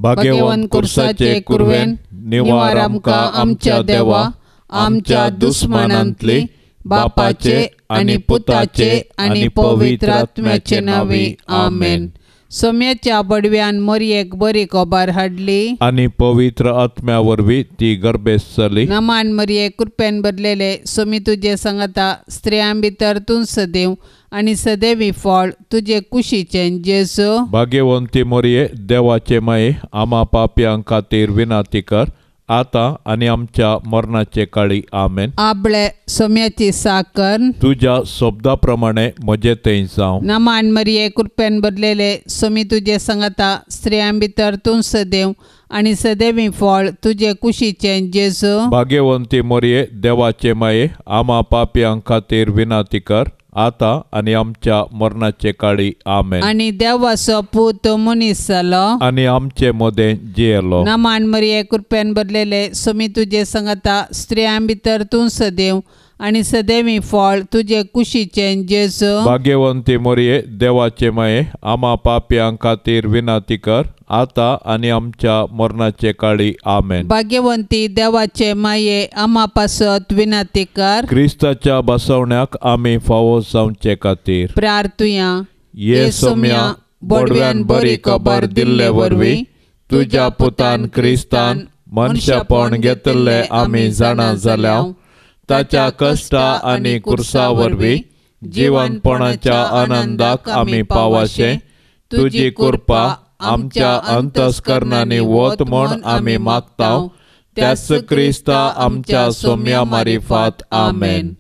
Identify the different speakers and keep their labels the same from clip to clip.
Speaker 1: भाग्यवन कुर्साचे कुरवेन निवार आमकां आमच्या देवा आमच्या दुस्मनांतली बापाचे आनी पुताचे आनी पवित्र आत्म्याचे नावी आमेन। सोम्याच्या बडव्यान मरियेक बरी खबर हाडली
Speaker 2: आनी पवित्र आत्म्या वरवीं ती गर्भेस जाली।
Speaker 1: नमान मरिये कृपेन भरलेले सोमी तुजे सांगता स्त्रियां भितर तूं सदैव आनी सदैवी फळ तुजे कुशीचे जेजू।
Speaker 2: भाग्यवंती मरिये देवाचे माये आम्हा पापयां खातीर विनाती कर आता आनी आमच्या मरणाचे काळी आमेन।
Speaker 1: आबळे सोम्याची साकर
Speaker 2: तुझ्या शब्दा प्रमाणे म्हजे थंय जावं।
Speaker 1: नमान मरिये कृपेन भरलेले सोमी तुजे सांगता स्त्रियां भितर तूं सदैव आनी सदैवी फळ तुजे कुशीचे जेजू।
Speaker 2: भाग्यवंती मरिये देवाचे माये आम्हा पापयां खातीर विनाती कर आता आनी आमच्या मरणाचे काळी आमेन।
Speaker 1: आनी देवाचो पूत मनीस जालो
Speaker 2: आनी आमचे मदें जियेलो।
Speaker 1: नमान मरिये कृपेन भरलेले सोमी तुजे सांगता स्त्रियां भितर तूं सदैव आनी सदैवी फळ तुजे कुशीचे जेजू।
Speaker 2: भाग्यवंती मरिये देवाचे माये आम्हा पापयां खातीर विनाती कर आता आनी आमच्या मरणाचे काळी आमेन।
Speaker 1: भाग्यवंती देवाचे माये आम्हा पासत विनाती कर
Speaker 2: क्रिस्ताच्या बसवण्याक आमी फावो जावचे खातीर
Speaker 1: प्रार्थुया।
Speaker 2: ये सोम्या बडव्यान बरी खबर दिल्ले वरवीं तुज्या पुतान क्रिस्तान मनशापण घेतले आमी जाणा जाल्या ताच्या कश्टा आनी कुर्सा वरवीं जिवनपणाच्या आनंदाक आमी पावाशे तुजी कृपा आमच्या अंतस्करणांनी वत म्हूण आमी मागताव त्याच क्रिस्ता आमच्या सोम्या मारिफात आमेन।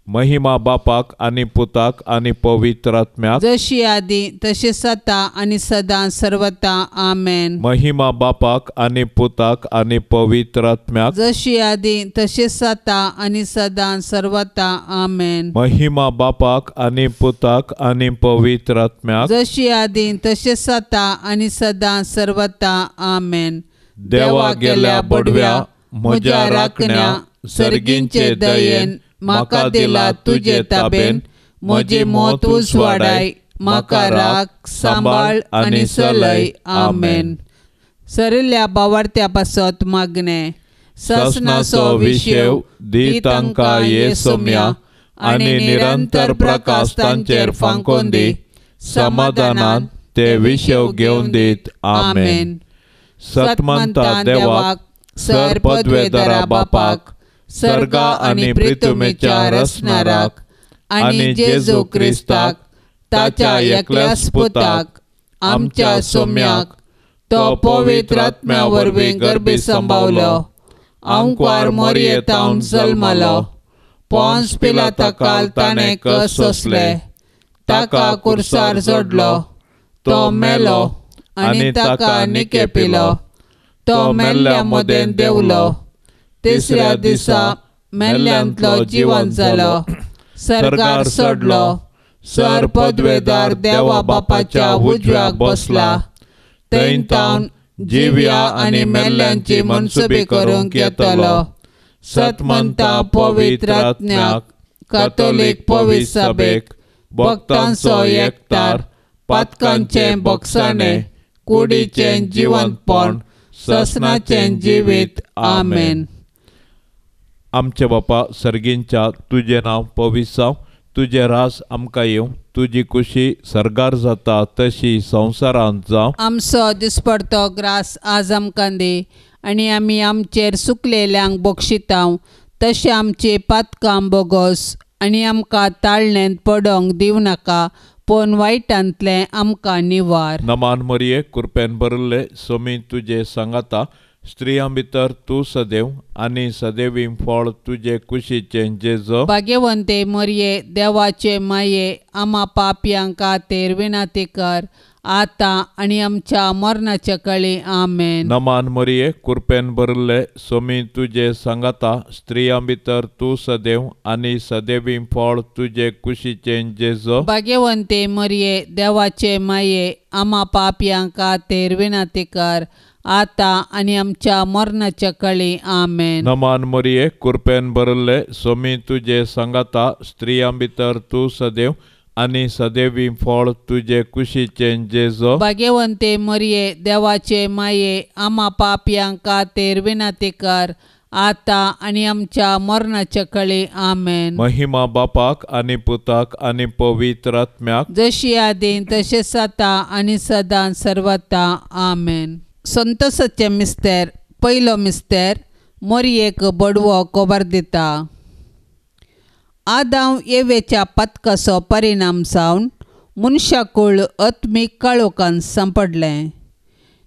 Speaker 2: महिमा बापाक आनी पुताक आनी पवित्र आत्म्याक
Speaker 1: जशी आदी तशी सता आनी सदां सर्वता आमेन।
Speaker 2: महिमा बापाक आनी पुताक आनी पवित्र आत्म्याक
Speaker 1: जशी आदी तशी सता आनी सदां सर्वता आमेन।
Speaker 2: महिमा बापाक आनी पुताक आनी पवित्र आत्म्याक
Speaker 1: जशी आदी तशी सता आनी सदां सर्वता आमेन।
Speaker 2: देवा गेल्या बडव्या म्हज्या राखण्या सर्गींचे दयेन म्हाका दिला तुजे ताबेन म्हजी मोत उजवाडाय म्हाका राख सांबाळ आनी चलय आमेन। सरिल्ल्या बावार्थ्या पासत मागणे ससनाचो विशेव दी तांकां ये सोम्या आनी निरंतर प्रकाश तांचेर फांकोन दी समाधानान ते विशेव घेवन दीत आमेन। सतमंता देवाक सर पदवेदारा बापाक सर्गा आनी पृथ्वीच्या रचणाराक आनी जेजू क्रिस्ताक ताच्या एकल्याच पुताक आमच्या सोम्याक तो पवित्र आत्म्या वरवीं गर्भी संभावलो अंकुर मरियेतावन जल्मलो पोंस पिलाताकाल ताणें कस सोंसले ताका कुर्सार जोडलो तो मेलो आनी ताका निकेपिलो तो मेल्ल्या मदें देंवलो तिसऱ्या दिसा मेल्ल्यांतलो जिवंत जालो सर्गार चडलो सर पदवेदार देवा बापाच्या उजव्याक बसला थंय तावन जिव्या आनी मेल्ल्यांची मनसुबी करूंक येतलो। सतमंता पवित्र आत्म्याक कातोलीक पवित्र सभेक भक्तांचो एकठार पातकांचें भोगसाणें कुडीचें जिवंतपण ससनाचें जिवीत आमेन। आमचे बापा सर्गींच्या तुझे नांव पवित्र जावं तुझे रास आमकां येवं तुजी खुशी सर्गार जाता तशी संवसारांत जावं। आमचो दिसपडतो ग्रास आज आमकां दी आनी आमी आमचेर सुकलेल्यांक बक्षितांव तशें आमची पातकां बोगोस आनी आमकां ताळणेंत पडोंक दिवं नाका पूण वायटांतलें आमकां निवार। नमान मरिये कृपेन भरिल्ले सोमी तुजे सांगता स्त्रियां भितर तूं सदैव आनी सदैवी फळ तुजे कुशीचें जेजू। भाग्यवंते मरिये देवाचे माये आम्हा पापयां खातीर विनाती कर आता आनी आमच्या मरणाच्या काळी आमेन। नमान मरिये कृपेन भरिल्ले सोमी तुजे सांगता स्त्रियां भितर तूं सदैव आनी सदैवी फळ तुजे कुशीचें जेजू। भाग्यवंते मरिये देवाचे माये आम्हा पापयां खातीर विनाती कर आता आनी आमच्या मरणाच्या काळी आमेन। नमान मरिये कृपेन भरिल्ले सोमी तुजे सांगता स्त्रियां भितर तूं सदैव आनी सदैवी फळ तुझे कुशीचे जेजो
Speaker 1: भाग्यवंते मरिये देवाचे माये आम्हा पापयांक खातीर विनंती कर आता आणि आमच्या मरणाच्या कळे आमेन.
Speaker 2: महिमा बापाक आनी पुताक आनी पवित्र आत्म्याक
Speaker 1: जशी आदीन तशेंच आता आणि सदां सर्वता आमेन. संतोसाचे मिस्तेर. पयलो मिस्तेर मरियेक बडवो खबर दिता. आदाम येवेच्या पथकाचो परिणाम जावन मनशाकुळ आत्मीक काळोखान सांपडलें.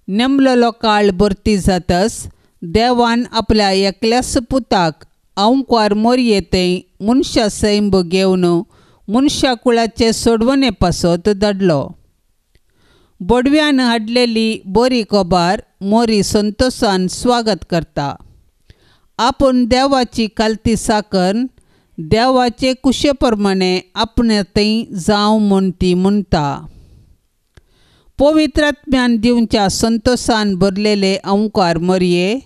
Speaker 1: नेमलेलो काळ भरती जातच देवान आपल्या एकल्याच पुताक अवंकार मरियेतय मनशा सैंब घेवन मनशाकुळाचे सोडवणे पासत धाडलो. बडव्यान हाडलेली बरी खबर मोरी संतोषान स्वागत करता. आपूण देवाची कालती साकन देवाचे कुशे प्रमाणे आपणे थंय जावं म्हूण ती म्हणटा. पवित्र आत्म्यान दिवच्या संतोषान भरलेले अवंकार मरिये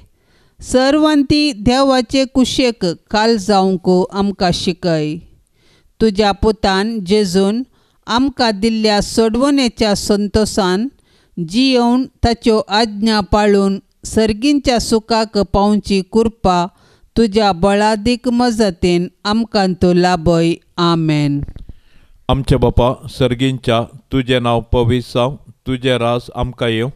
Speaker 1: सर्वांती देवाचे कुशेक काल जावंक आमकां शिकय. तुज्या पुतान जेजून आमकां दिल्ल्या सोडवणेच्या संतोषान जियोवन ताच्यो आज्ञा पाळून सर्गींच्या सुखाक पावची कृपा तुज्या बळादीक मजतीन आमकां तो लाभय. आमेन.
Speaker 2: आमचे बापा सर्गींच्या तुझे नाव पवित्र जावं. तुझे रास आमकां येवं.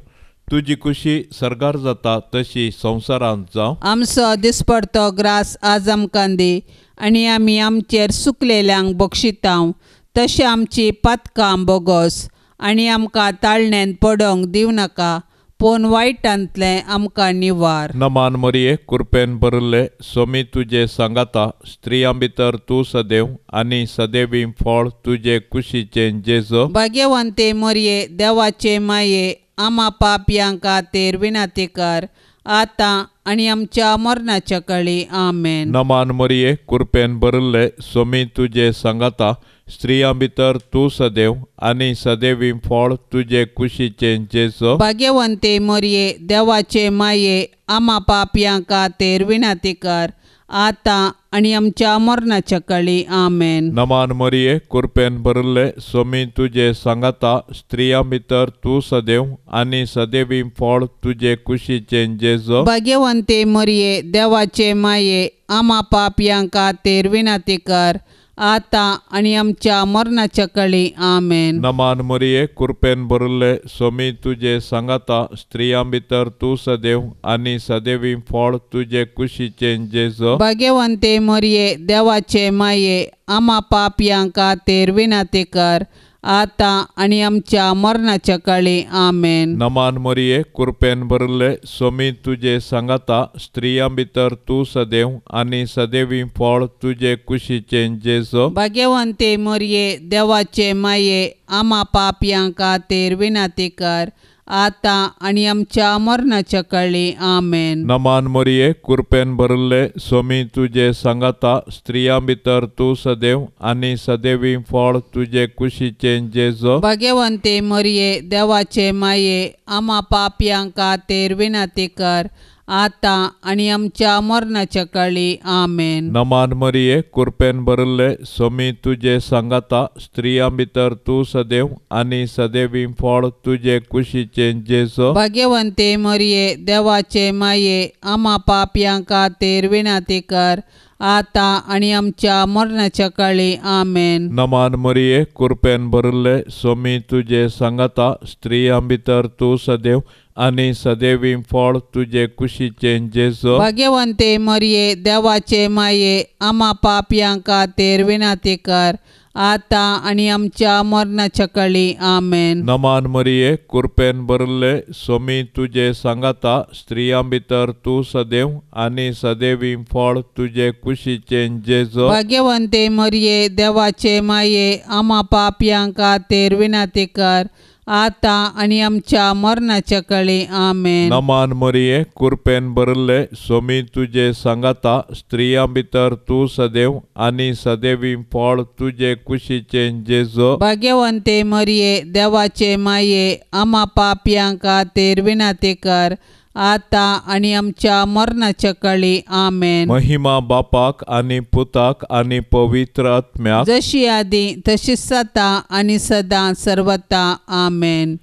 Speaker 2: तुजी कुशी सरगार जाता तशी संवसारांत जावं.
Speaker 1: आमचो दिसपडतो ग्रास आज आमकां दी आनी आमी आमचेर सुकलेल्यांक बक्षितांव तशें आमची पातकां बोगोस आनी आमकां ताळणेन पडोंक दिव नाका पूण वायटांतले आमकां निवार.
Speaker 2: नमान मरिये कृपेन भरले सोमी तुजे सांगाता स्त्रियां भितर तूं सदैव आनी सदैवी फळ तुजे कुशीचे जेजो
Speaker 1: भाग्यवंते मरिये देवाचे माये आम्हा पापयांक खातीर विनंती कर आता आणि आमच्या मरणाच्या कळी. आमेन.
Speaker 2: नमान मरिये कृपेन भरले सोमी तुजे सांगाता स्त्रियां भितर तूं सदैव आनी सदैवी फळ तुजे कुशीचे जेजो
Speaker 1: भाग्यवंते मरिये देवाचे माये आम्हा पापयांक खातीर विनंती कर आता आणि आमच्या मरणाच्या कळी. आमेन.
Speaker 2: नमान मरिये कृपेन भरले सोमी तुजे सांगाता स्त्रियां भितर तूं सदैव आनी सदैवी फळ तुजे कुशीचे जेजो
Speaker 1: भाग्यवंते मरिये देवाचे माये आम्हा पापयांक खातीर विनंती कर आता आणि आमच्या मरणाच्या कळी. आमेन.
Speaker 2: नमान मरिये कृपेन भरले सोमी तुजे सांगाता स्त्रियां भितर तूं सदैव आनी सदैवी फळ तुजे कुशीचे जेजो
Speaker 1: भाग्यवंते मरिये देवाचे माये आम्हा पापयांक खातीर विनंती कर आता आणि आमच्या मरणाच्या कळी. आमेन.
Speaker 2: नमान मरिये कृपेन भरले सोमी तुजे सांगाता स्त्रियां भितर तूं सदैव आनी सदैवी फळ तुजे कुशीचे जेजो
Speaker 1: भाग्यवंते मरिये देवाचे माये आम्हा पापयांक खातीर विनंती कर आता आणि आमच्या मरणाच्या कळी. आमेन.
Speaker 2: नमान मरिये कृपेन भरले सोमी तुजे सांगाता स्त्रियां भितर तूं सदैव आनी सदैवी फळ तुजे कुशीचे जेजो
Speaker 1: भाग्यवंते मरिये देवाचे माये आम्हा पापयांक खातीर विनंती कर आता आणि आमच्या मरणाच्या कळी. आमेन.
Speaker 2: नमान मरिये कृपेन भरले सोमी तुजे सांगाता स्त्रियां भितर तूं सदैव आनी सदैवी फळ तुजे कुशीचे जेजो
Speaker 1: भाग्यवंते मरिये देवाचे माये आम्हा पापयांक खातीर विनंती कर आता आणि आमच्या मरणाच्या कळी. आमेन.
Speaker 2: नमान मरिये कृपेन भरले सोमी तुजे सांगाता स्त्रियां भितर तूं सदैव आनी सदैवी फळ तुजे कुशीचे जेजो
Speaker 1: भाग्यवंते मरिये देवाचे माये आम्हा पापयांक खातीर विनंती कर आता आणि आमच्या मरणाच्या कळी. आमेन.
Speaker 2: नमान मरिये कृपेन भरले सोमी तुजे सांगाता स्त्रियां भितर तूं सदैव आनी सदैवी फळ तुजे कुशीचे जेजो
Speaker 1: भाग्यवंते मरिये देवाचे माये आम्हा पापयांक खातीर विनंती कर आता आणि आमच्या मरणाच्या कळी. आमेन.
Speaker 2: नमान मरिये कृपेन भरले सोमी तुजे सांगाता स्त्रियां भितर तूं सदैव आनी सदैवी फळ तुजे कुशीचे जेजो
Speaker 1: भाग्यवंते मरिये देवाचे माये आम्हा पापयांक खातीर विनंती कर आता आणि आमच्या मरणाच्या काळी आमेन.
Speaker 2: महिमा बापाक आणि पुताक आणि पवित्र आत्म्याक,
Speaker 1: जशी आधी तशीच आता आणि सदा सर्वता आमेन.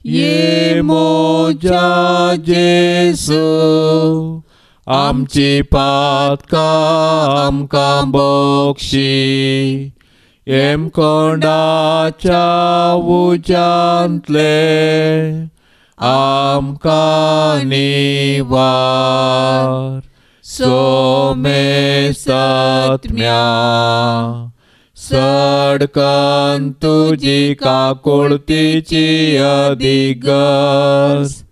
Speaker 2: ये मोजा जेसू आमची पातका आमकां बक्षी, एम कोंडाच्या उजांतले आमकां निवार. सोमेसात्म्या सडकन तुजी काकुळतीची अधिगस,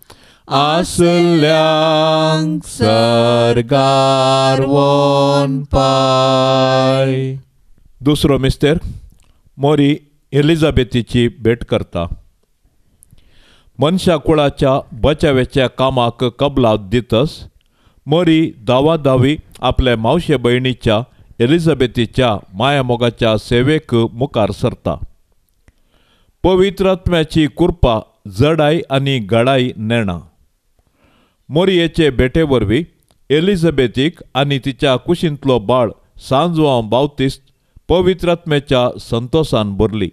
Speaker 2: आसल्यांक सरगार वोन पाय. दुसरो मिस्तेर मोरी एलिझाबेथीची भेट करता. मनशा कुळाच्या बचाव्याच्या कामाक कबलात दितस मोरी दावी आपल्या मावशे भयणीच्या एलिझाबेथीच्या मायामोगाच्या सेवेक मुखार सरता. पवित्र आत्म्याची कृपा जडाई आणि गडाई नेणा. मोरयेचे भेटे वरवीं एलिझाबेथीक आणि तिच्या कुशींतलो बाळ सांजवां बावतिस्त पवित्र आत्म्याच्या संतोषान भरली.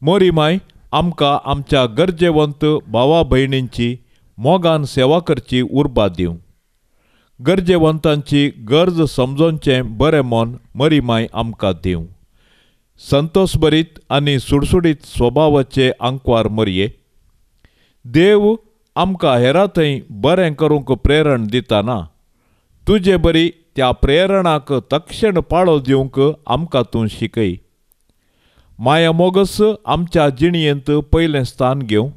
Speaker 2: मोरी माय आमकां आमच्या गरजेवंत भावा भयणींची मोगान सेवा करची उर्बा दिवं. गरजेवंतांची गरज समजोवचें बरें मन मोरी माय आमकां दिवं. संतोषभरीत आणि सुडसुडीत स्वभावाचे आंकवार मोरये. देव आमकां हेरां थंय बरें करूंक प्रेरण दितना तुजे बरी त्या प्रेरणाक तक्षण पाळो दिवंक आमकां तूं शिकय. माया मोगस आमच्या जिणयेंत पयलें स्थान घेवं.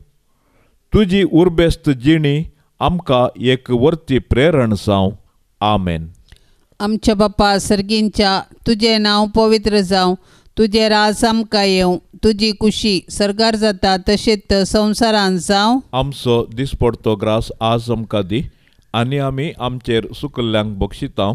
Speaker 2: तुजी उर्बेस्त जिणी आमकां एक वर्ती प्रेरण जावं. आमेन.
Speaker 1: आमच्या बापा सर्गींच्या तुझे नांव पवित्र जावं. तुझे राज आमकां येवं. तुजी कुशी सरगार जाता तशेंच संवसारांत जावं.
Speaker 2: आमचो दिसपडतो ग्रास आज आमकां दी आनी आमी आमचेर सुकल्ल्यांक बक्षितांव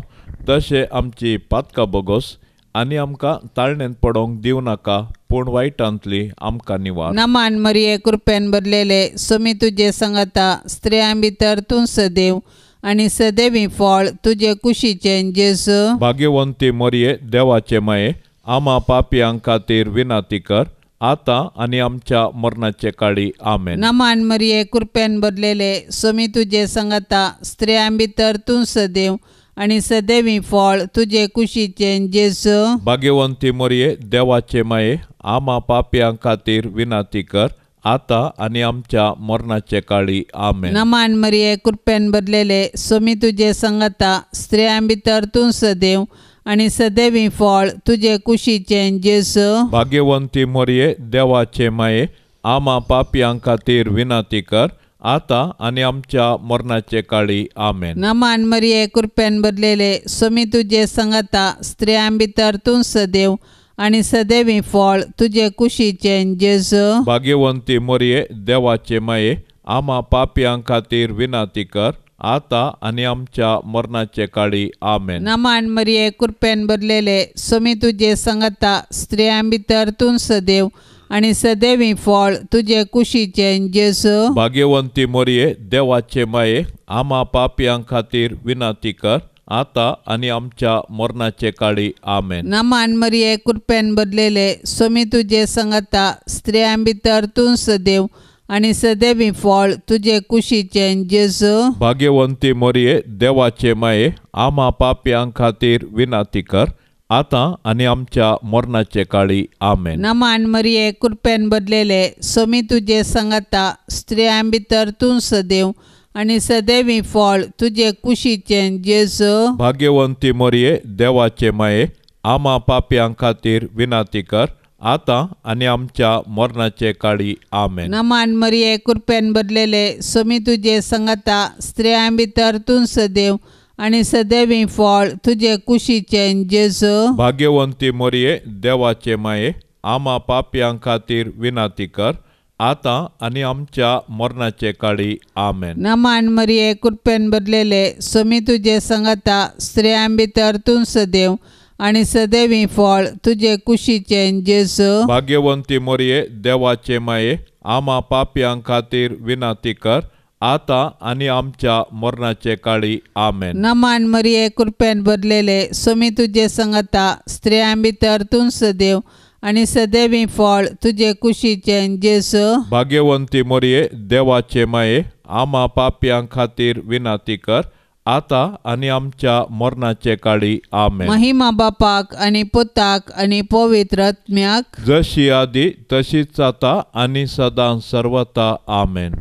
Speaker 2: तशें आमची पातकां बोगोस आनी आमकां ताळणेंत पडोवंक दिवं नाका पूण वायटांतली आमकां निवार.
Speaker 1: नमान मरिये कृपेन भरलेले सोमी तुजे सांगाता स्त्रियां भितर तूं सदैव आनी सदैवी फळ तुजे कुशीचें जेजू.
Speaker 2: भाग्यवंती मोरये देवाचे माये आमा पापयांक खातीर विनाती कर आतां आनी आमच्या मरणाचे काळी. आमेन.
Speaker 1: नमान मरिये कृपेन भरलेले सोमी तुजे सांगाता स्त्रियां भितर तूं सदैव आनी सदैवी फळ तुजे कुशीचें जेजू.
Speaker 2: भाग्यवंती मोरये देवाचे माये आमा पापयांक खातीर विनाती कर आतां आनी आमच्या मरणाचे काळी. आमेन.
Speaker 1: नमान मरिये कृपेन भरलेले सोमी तुजे सांगाता स्त्रियां भितर तूं सदैव आनी सदैवी फळ तुजे कुशीचें जेजू.
Speaker 2: भाग्यवंती मोरये देवाचे माये आमा पापयांक खातीर विनाती कर आतां आनी आमच्या मरणाचे काळी. आमेन.
Speaker 1: नमान मरिये कृपेन भरलेले सोमी तुजे सांगाता स्त्रियां भितर तूं सदैव आनी सदैवी फळ तुजे कुशीचें जेजू.
Speaker 2: भाग्यवंती मोरये देवाचे माये आमा पापयांक खातीर विनाती कर आतां आनी आमच्या मरणाचे काळी. आमेन.
Speaker 1: नमान मरिये कृपेन भरलेले सोमी तुजे सांगाता स्त्रियां भितर तूं सदैव आनी सदैवी फळ तुजे कुशीचें जेजू.
Speaker 2: भाग्यवंती मोरये देवाचे माये आमा पापयांक खातीर विनाती कर आतां आनी आमच्या मरणाचे काळी. आमेन.
Speaker 1: नमान मरिये कृपेन भरलेले सोमी तुजे सांगाता स्त्रियां भितर तूं सदैव आनी सदैवी फळ तुजे कुशीचें जेजू.
Speaker 2: भाग्यवंती मोरये देवाचे माये आमा पापयांक खातीर विनाती कर आतां आनी आमच्या मरणाचे काळी. आमेन.
Speaker 1: नमान मरिये कृपेन भरलेले सोमी तुजे सांगाता स्त्रियां भितर तूं सदैव आनी सदैवी फळ तुजे कुशीचें जेजू.
Speaker 2: भाग्यवंती मोरये देवाचे माये आमा पापयांक खातीर विनाती कर आतां आनी आमच्या मरणाचे काळी. आमेन.
Speaker 1: नमान मरिये कृपेन भरलेले सोमी तुजे सांगाता स्त्रियां भितर तूं सदैव आनी सदैवी फळ तुजे कुशीचें जेजू.
Speaker 2: भाग्यवंती मोरये देवाचे माये आमा पापयांक खातीर विनाती कर आतां आनी आमच्या मरणाचे काळी. आमेन.
Speaker 1: नमान मरिये कृपेन भरलेले सोमी तुजे सांगाता स्त्रियां भितर तूं सदैव आनी सदैवी फळ तुजे कुशीचें जेजू.
Speaker 2: भाग्यवंती मोरये देवाचे माये आमा पापयांक खातीर विनाती कर आता आणि आमच्या मरणाचे काळी आमेन.
Speaker 1: नमान मरिये कृपेन भरलेले सोमी तुझे संगता स्त्रियां भितर तूं सदैव आणि सदैवी फळ तुझे कुशीचे जेसू.
Speaker 2: भाग्यवंती मरिये देवाचे माये आम्हा पाप्यां खातीर विनाती कर आता आणि आमच्या मरणाचे काळी आमेन.
Speaker 1: महिमा बापाक आणि पुताक आणि पवित्र आत्म्याक
Speaker 2: जशी आदी तशीच आता आणि सदां सर्वता आमेन.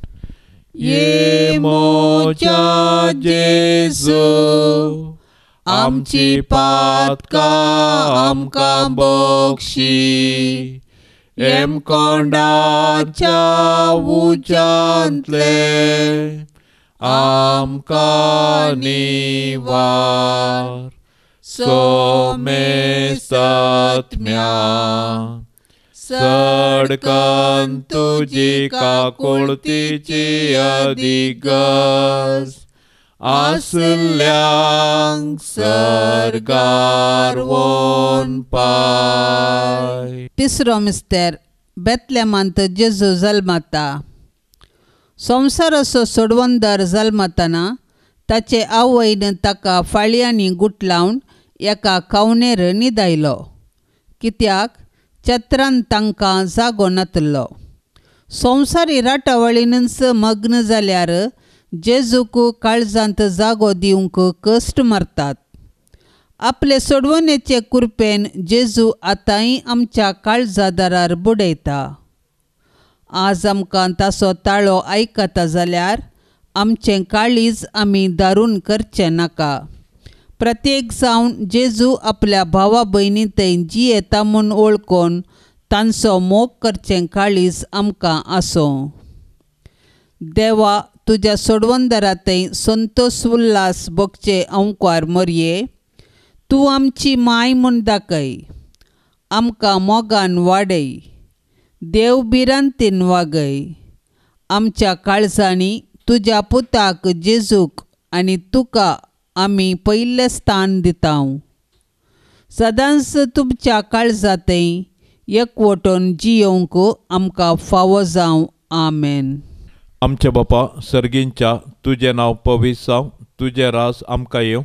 Speaker 2: ये मोच्या जेजू आमची पातकां आमकां बक्षी एम कोंडाच्या उंचांतले आमकां निवार सोमेस्तात्म्या सडकन तुजी काकुळतीची अधिगस आसल्यांक सरगार वोन पाय.
Speaker 1: तिसरो मिस्तेर बेतलेमांत जेजू जल्मता. संवसाराचो सोडवंदर जल्मतना ताचे आवयन ताका फाळयांनी गुटलावन एका कावनेर न्हिदायलो, कित्याक चत्रान तांकां जागो नातलो. संवसारी राटावळीनच मग्न जाल्यार जेजूक काळजांत जागो दिवंक कश्ट मारतात. आपले सोडवणेचे कृपेन जेजू आतांय आमच्या काळजादारार बुडयता. आज आमकां ताचो ताळो आयकता जाल्यार आमचें काळीज आमी दारून करचें नाका. प्रत्येक जावन जेजू आपल्या भावा भयणी थंय जी येता म्हूण वळखून तांचो मोग करचें काळीज आमकां आसूं. देवा तुज्या सोडवंदरा थंय संतोश उल्हास भोगचे अंकार मरये तूं आमची माय म्हूण दाखय. आमकां मोगान वाडय, देव भिरांतीन वागय. आमच्या काळजांनी तुज्या पुताक जेजूक आनी तुका आमी पयलें स्थान दितांव. सदांच तुमच्या काळजा थंय एकवटून जियोंक आमकां फावो जावं. आमेन.
Speaker 2: आमचे बापा सर्गींच्या तुजें नांव पवित्र जावं, तुजें रास आमकां येवं,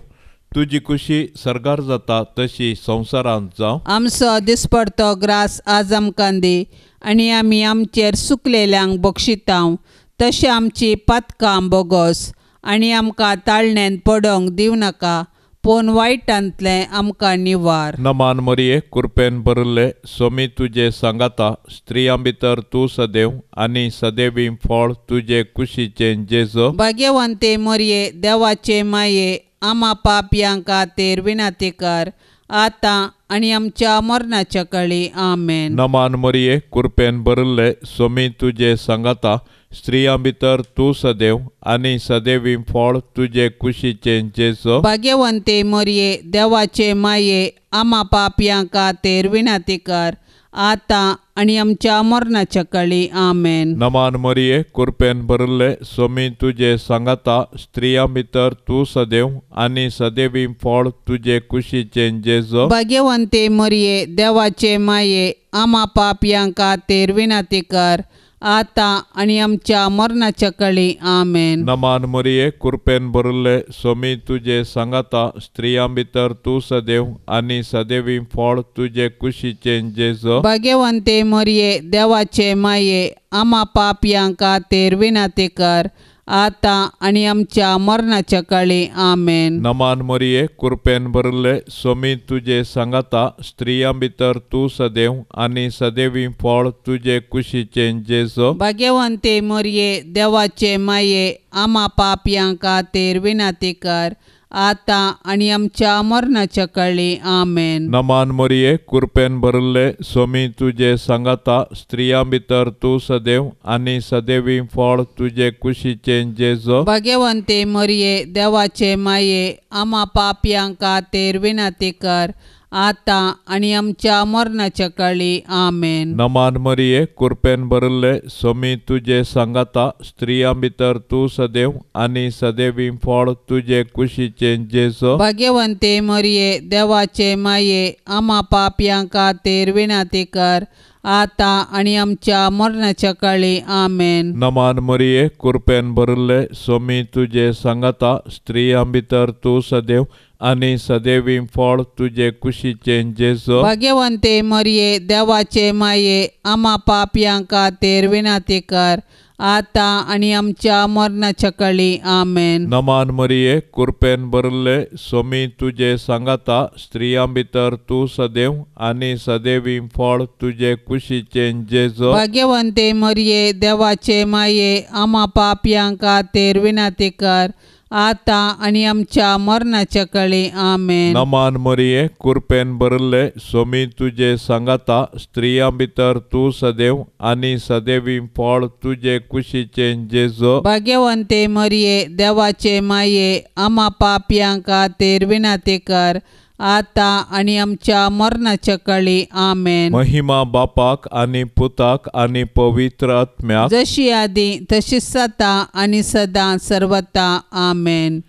Speaker 2: तुजी खुशी सरगार जाता तशी संवसारांत जावं.
Speaker 1: आमचो दिसपडतो ग्रास आज आमकां दी आनी आमी आमचेर सुकलेल्यांक बक्षितांव तशें आमची पातकां बोगोस आनी आमकां ताळणेन पडोंक दिवनाका पूण वायटांतलें आमकां निवार.
Speaker 2: नमान मरिये कृपेन भरले सोमी तुजे सांगाता स्त्रियां भितर तूं सदैव आनी सदैवी फळ तुजे कुशीचें जेजू.
Speaker 1: भाग्यवंते मरिये देवाचे माये आम्हा पापयां खातीर विनाती कर आतां आनी आमच्या मरणाच्या काळी. आमेन.
Speaker 2: नमान मरिये कृपेन भरले सोमी तुजे सांगाता स्त्रियां भितर तूं सदैव आनी सदैवी फळ तुजे कुशीचें जेजू.
Speaker 1: भाग्यवंते मरिये देवाचे माये आम्हा पापयां खातीर विनाती कर आतां आनी आमच्या मरणाच्या काळी. आमेन.
Speaker 2: नमान मरिये कृपेन भरले सोमी तुजे सांगाता स्त्रियां भितर तूं सदैव आनी सदैवी फळ तुजे कुशीचें जेजू.
Speaker 1: भाग्यवंते मरिये देवाचे माये आम्हा पापयां खातीर विनाती कर आतां आनी आमच्या मरणाच्या काळी. आमेन.
Speaker 2: नमान मरिये कृपेन भरले सोमी तुजे सांगाता स्त्रियां भितर तूं सदैव आनी सदैवी फळ तुजे कुशीचें जेजू.
Speaker 1: भाग्यवंते मरिये देवाचे माये आम्हा पापयां खातीर विनाती कर आतां आनी आमच्या मरणाच्या काळी. आमेन.
Speaker 2: नमान मरिये कृपेन भरले सोमी तुजे सांगाता स्त्रियां भितर तूं सदैव आनी सदैवी फळ तुजे कुशीचें जेजू.
Speaker 1: भाग्यवंते मरिये देवाचे माये आम्हा पापयां खातीर विनाती कर आतां आनी आमच्या मरणाच्या काळी. आमेन.
Speaker 2: नमान मरिये कृपेन भरले सोमी तुजे सांगाता स्त्रियां भितर तूं सदैव आनी सदैवी फळ तुजे कुशीचें जेजू.
Speaker 1: भाग्यवंते मरिये देवाचे माये आम्हा पापयां खातीर विनाती कर आतां आनी आमच्या मरणाच्या काळी. आमेन.
Speaker 2: नमान मरिये कृपेन भरले सोमी तुजे सांगाता स्त्रियां भितर तूं सदैव आनी सदैवी फळ तुजे कुशीचें जेजू.
Speaker 1: भाग्यवंते मरिये देवाचे माये आम्हा पापयां खातीर विनाती कर आता आणि आमच्या मरणाच्या काळी आमेन.
Speaker 2: नमान मरिये कृपेन भरले स्वामी तुझे सांगाता स्त्रियां भितर तू सदैव आणि सदैवी फळ तुझे कुशीचे जेजो.
Speaker 1: भाग्यवंते मरिये देवाचे माये आम्हा पापयांक खातीर विनंती कर आता आणि आमच्या मरणाच्या काळी आमेन.
Speaker 2: नमान मरिये कृपेन भरले स्वामी तुझे सांगाता स्त्रियां भितर तू सदैव आणि सदैवी फळ तुझे कुशीचे जेजो.
Speaker 1: भाग्यवंते मरिये देवाचे माये आम्हा पापयांक खातीर विनंती कर आता आणि आमच्या मरणाच्या काळी आमेन.
Speaker 2: नमान मरिये कृपेन भरले स्वामी तुझे सांगाता स्त्रियां भितर तू सदैव आणि सदैवी फळ तुझे कुशीचे जेजो.
Speaker 1: भाग्यवंते मरिये देवाचे माये आम्हा पापयांक खातीर विनंती कर आता आणि आमच्या मरणाच्या काळी आमेन.
Speaker 2: महिमा बापाक आणि पुताक आणि पवित्र आत्म्याक
Speaker 1: जशी आदी तशीच आता आणि सदा सर्वता आमेन.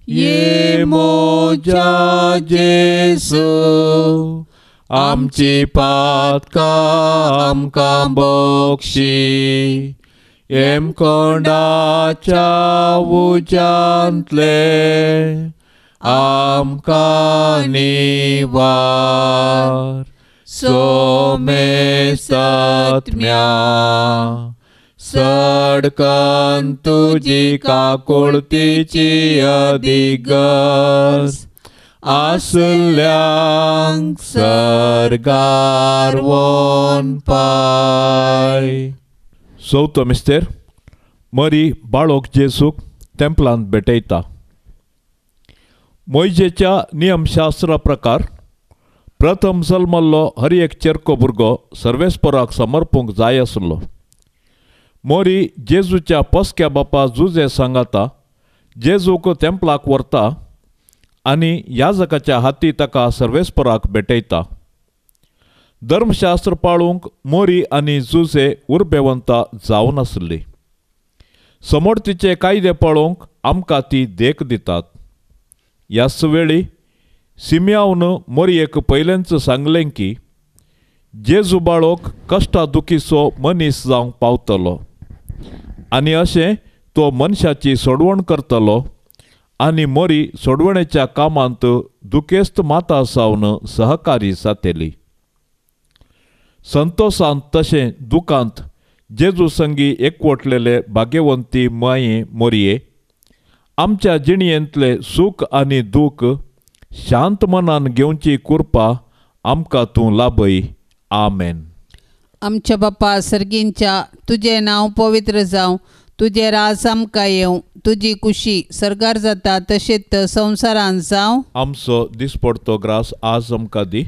Speaker 2: ये मोजा जेसू आमची पातका आमकां बक्षी एम कोंडाच्या उजांतले आमकां निवार सोमे सत्म्या सडकन तुजी काकुळतीची अधिगस आसल्यांक सरगार वोन पाय. चवथो मिस्तेर मरी बाळोक जेसूक तेंपलांत भेटयता. मोइजेच्या नियमशास्त्रा प्रकार प्रथम जल्मल्लो हर एक चेरको भुरगो सर्वेस्पराक समर्पूंक जाय आसलो. मोरी जेजूच्या पस्क्या बापा जुजे सांगाता जेजूक तेंपलाक व्हरता आनी याजकाच्या हाती ताका सर्वेस्पराक भेटयता. धर्मशास्त्र पाळूंक मोरी आनी जुजे उर्बेवंता जावन आसली. समोरतीचे कायदे पाळूंक आमकां ती देख दितात. ह्याच वेळी सिमियावन मोरयेक पयलेंच सांगलें की जेजू बाळोक कश्टा दुखीचो मनीस जावंक पावतलो आनी अशें तो मनशाची सोडवण करतलो आनी मोरी सोडवणेच्या कामांत दुखेस्त माता सावन सहकारी जातली. संतोशांत तशें दुखांत जेजू संगी एकवटलेले भाग्यवंती माये मोरये आमच्या जिणयेंतले सूख आनी दूख शांत मनान घेवची कृपा आमकां तूं लाभय. आमेन.
Speaker 1: आमच्या बापा सर्गींच्या तुझे नांव पवित्र जावं तुझे राज आमकां येवं तुजी कुशी सरगार जाता तशेंच संवसारांत जावं.
Speaker 2: आमचो दिसपडतो ग्रास आज आमकां दी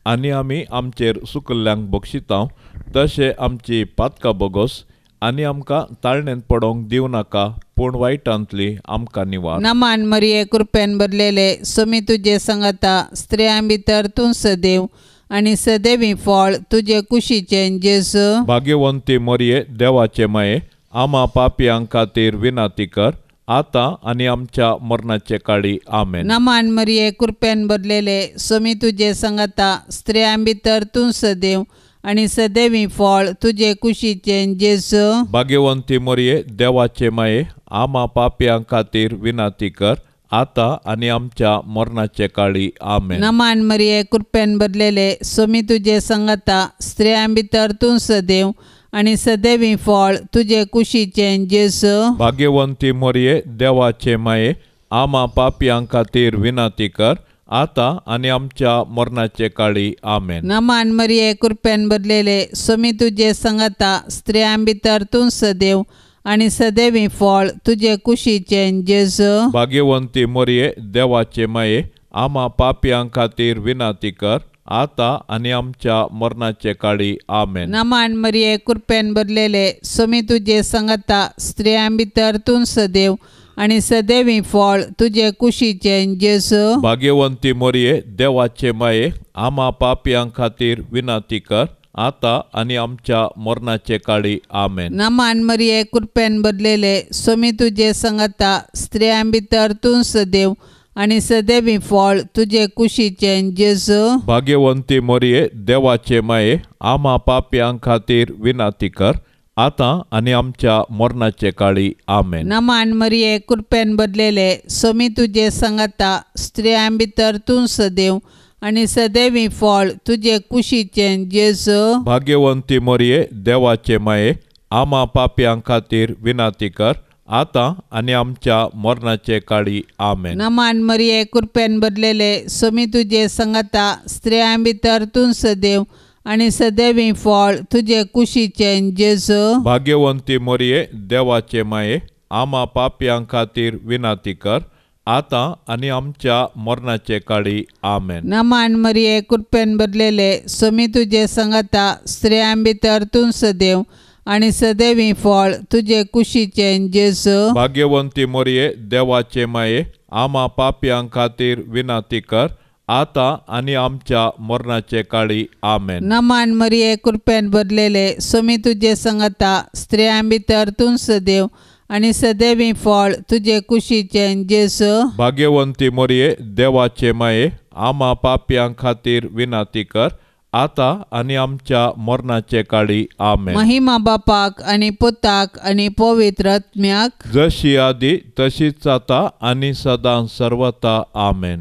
Speaker 2: आनी आमी आमचेर सुकल्ल्यांक बक्षितांव तशें आमची पातकां बोगोस आनी आमकां ताळणेंत पडोंक दिवं नाका पूण वायटांतली आमकां निवार.
Speaker 1: नमान मरिये कृपेन भरलेले सोमी तुजे सांगाता स्त्रियां भितर तूं सदैव आनी सदैवी फळ तुजे कुशीचे जेजू.
Speaker 2: भाग्यवंती मोरये देवाचे माये आम्हा पापयांक खातीर विनंती कर आता आनी आमच्या मरणाचे काळी आमेन.
Speaker 1: नमान मरिये कृपेन भरलेले सोमी तुजे सांगाता स्त्रियां भितर तूं सदैव आनी सदैवी फळ तुजे कुशीचे जेजू.
Speaker 2: भाग्यवंती मोरये देवाचे माये आम्हा पापयांक खातीर विनंती कर आता आनी आमच्या मरणाचे काळी आमेन.
Speaker 1: नमान मरिये कृपेन भरलेले सोमी तुजे सांगाता स्त्रियां भितर तूं सदैव आनी सदैवी फळ तुजे कुशीचे जेजू.
Speaker 2: भाग्यवंती मोरये देवाचे माये आम्हा पापयांक खातीर विनंती कर आता आनी आमच्या मरणाचे काळी आमेन.
Speaker 1: नमान मरिये कृपेन भरलेले सोमी तुजे सांगाता स्त्रियां भितर तूं सदैव आनी सदैवी फळ तुजे कुशीचे जेजू.
Speaker 2: भाग्यवंती मोरये देवाचे माये आम्हा पापयांक खातीर विनंती कर आता आनी आमच्या मरणाचे काळी आमेन.
Speaker 1: नमान मरिये कृपेन भरलेले सोमी तुजे सांगाता स्त्रियां भितर तूं सदैव आनी सदैवी फळ तुजे कुशीचे जेजू.
Speaker 2: भाग्यवंती मोरये देवाचे माये आम्हा पापयांक खातीर विनंती कर आता आनी आमच्या मरणाचे काळी आमेन.
Speaker 1: नमान मरिये कृपेन भरलेले सोमी तुजे सांगाता स्त्रियां भितर तूं सदैव आनी सदैवी फळ तुजे कुशीचें जेजू.
Speaker 2: भाग्यवंती मरिये देवाचे माये आम्हा पाप्यांक खातीर विनाती कर आतां आनी आमच्या मरणाचे काळी आमेन.
Speaker 1: नमान मरिये कृपेन बदलेले सोमी तुजे संगता स्त्रियां भितर तूं सदैव आनी सदैवी फळ तुजे कुशीचें जेजू.
Speaker 2: भाग्यवंती मरिये देवाचे माये आम्हा पाप्यांक खातीर विनाती कर आतां आनी आमच्या मरणाचे काळी आमेन.
Speaker 1: नमान मरिये कृपेन बदलेले सोमी तुजे संगता स्त्रियां भितर तूं सदैव आनी सदैवी फळ तुजे कुशीचें जेजू.
Speaker 2: भाग्यवंती मरिये देवाचे माये आम्हा पाप्यांक खातीर विनाती कर आतां आनी आमच्या मरणाचे काळी आमेन.
Speaker 1: नमान मरिये कृपेन बदलेले सोमी तुजे संगता स्त्रियां भितर तूं सदैव आनी सदैवी फळ तुजे कुशीचें जेजू.
Speaker 2: भाग्यवंती मरिये देवाचे माये आम्हा पाप्यांक खातीर विनाती कर आतां आनी आमच्या मरणाचे काळी आमेन.
Speaker 1: नमान मरिये कृपेन बदलेले सोमी तुजे संगता स्त्रियां भितर तूं सदैव आनी सदैवी फळ तुजे कुशीचें जेजू.
Speaker 2: भाग्यवंती मरिये देवाचे माये आम्हा पाप्यांक खातीर विनाती कर आतां आनी आमच्या मरणाचे काळी आमेन.
Speaker 1: महिमा बापाक आनी पुताक आनी पवित्र आत्म्याक
Speaker 2: जशी आदी तशीच आता आनी सदां सर्वता आमेन.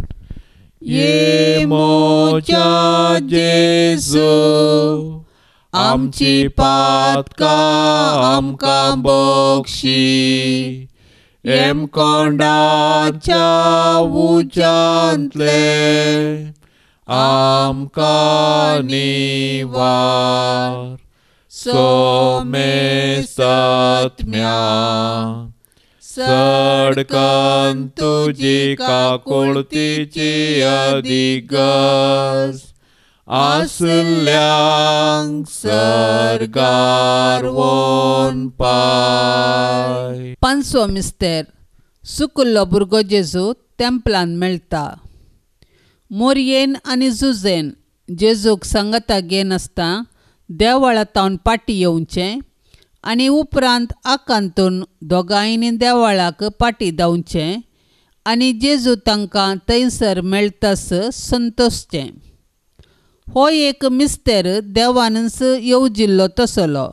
Speaker 2: ये मोच्या जेजू आमची पातकां आमकां बक्षी एम कोंडाच्या उज्यांतले आमकां निवार सोमेस्त आत्म्या सडकन तुजी काकुळतीची अधिगस आसल्यांक सरगार वोन पाय.
Speaker 1: पांचवो मिस्तेर सुकुल्लो भुरगो जेजू तेंपलान मेळटा. मोरयेन आनी जुजेन जेजूक सांगता घेन आसता देवळांतावन पाटी येवचें आनी उपरांत आकांतून दोगांयनी देवळाक पाटी दावचें आनी जेजू तांकां थंयसर मेळटास संतोसचें. हो एक मिस्तेर देवानच येवजिल्लो तसलो.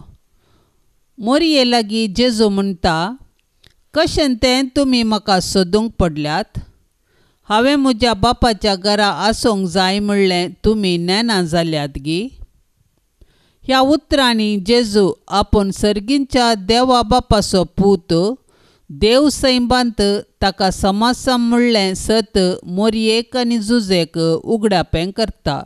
Speaker 1: मोरये लागीं जेजू म्हणटा, कशें तें तुमी म्हाका सोदूंक पडल्यात? हांवें म्हज्या बापाच्या घरा आसूंक जाय म्हणलें तुमी नेना जाल्यात गी. ह्या उतरांनी जेजू आपूण सर्गींच्या देवा बापाचो पूत देव सैबांत ताका समासा म्हणलें सत मोरयेक आनी जुजेक उगडापें करता.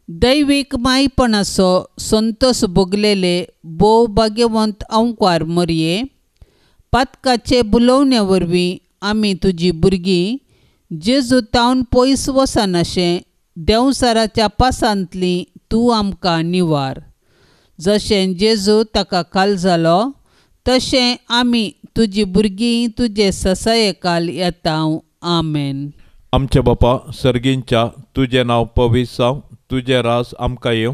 Speaker 1: दैवीक मायपणाचो संतोश भोगलेले बोव भाग्यवंत आंवकार मोरये, पातकाचे बुलोवणे वरवीं आमी तुजी भुरगीं जेजू तावन पयस वचनाशें देंवसाराच्या पासांतलीं तूं आमकां निवार. जशें जेजू ताका काल जालो तशें आमी तुजी भुरगीं तुजे ससायेकाल येतांव. आमेन.
Speaker 2: आमचे बापा सर्गींच्या तुजें नांव पवित्र जावं, तुजें रास आमकां येवं,